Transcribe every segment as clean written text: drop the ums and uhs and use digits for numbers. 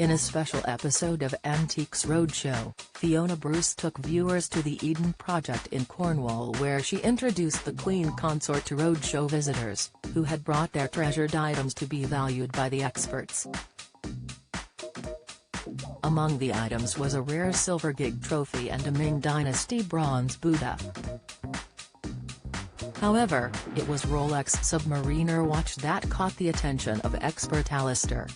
In a special episode of Antiques Roadshow, Fiona Bruce took viewers to the Eden Project in Cornwall, where she introduced the Queen Consort to Roadshow visitors, who had brought their treasured items to be valued by the experts. Among the items was a rare silver gig trophy and a Ming Dynasty bronze Buddha. However, it was Rolex Submariner watch that caught the attention of expert Alistair.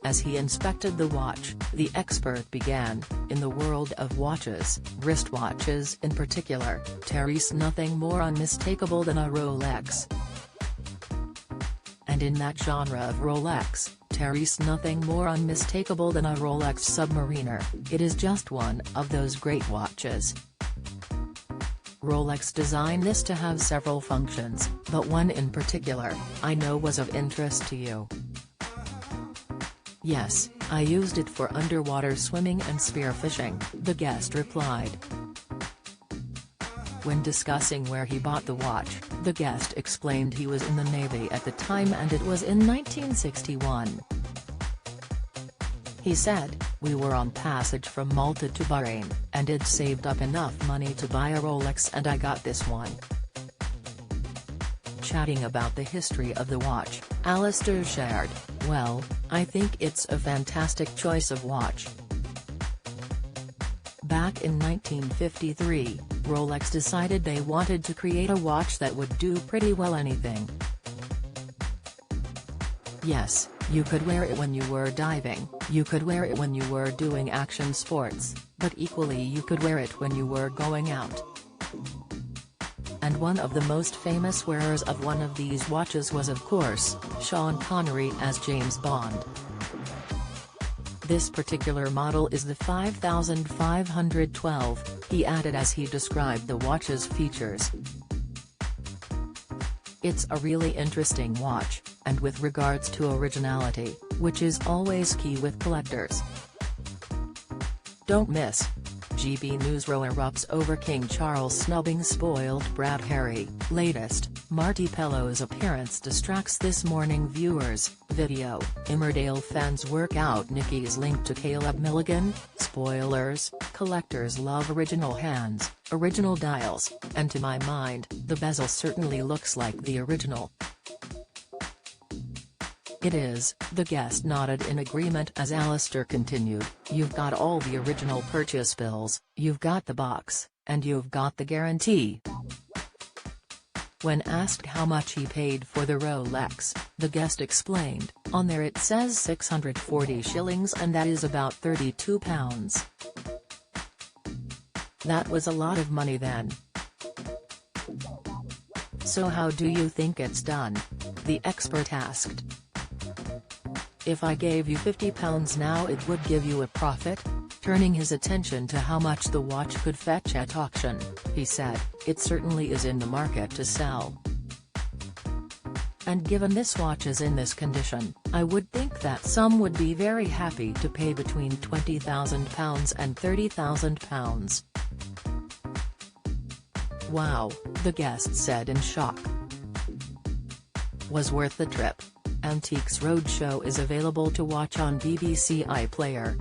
As he inspected the watch, the expert began, in the world of watches, wristwatches in particular, there's nothing more unmistakable than a Rolex. And in that genre of Rolex, there's nothing more unmistakable than a Rolex Submariner. It is just one of those great watches. Rolex designed this to have several functions, but one in particular, I know was of interest to you. Yes, I used it for underwater swimming and spearfishing, the guest replied. When discussing where he bought the watch, the guest explained he was in the Navy at the time and it was in 1961. He said, "We were on passage from Malta to Bahrain, and I'd saved up enough money to buy a Rolex and I got this one." Chatting about the history of the watch, Alistair shared, "Well, I think it's a fantastic choice of watch. Back in 1953, Rolex decided they wanted to create a watch that would do pretty well anything. Yes, you could wear it when you were diving, you could wear it when you were doing action sports, but equally you could wear it when you were going out." And one of the most famous wearers of one of these watches was of course, Sean Connery as James Bond. "This particular model is the 5512, he added as he described the watch's features. "It's a really interesting watch, and with regards to originality, which is always key with collectors. Don't miss." GB Newsrow erupts over King Charles snubbing spoiled brat Harry. Latest, Marty Pello's appearance distracts this morning viewers. Video, Emmerdale fans work out Nicky's link to Caleb Milligan. Spoilers, collectors love original hands, original dials, and to my mind, the bezel certainly looks like the original. "It is," the guest nodded in agreement as Alistair continued, "You've got all the original purchase bills, you've got the box, and you've got the guarantee." When asked how much he paid for the Rolex, the guest explained, "On there it says 640 shillings and that is about £32. That was a lot of money then." "So how do you think it's done?" the expert asked. "If I gave you £50 now it would give you a profit?" Turning his attention to how much the watch could fetch at auction, he said, "It certainly is in the market to sell. And given this watch is in this condition, I would think that some would be very happy to pay between £20,000 and £30,000. "Wow," the guest said in shock. "Was worth the trip." Antiques Roadshow is available to watch on BBC iPlayer.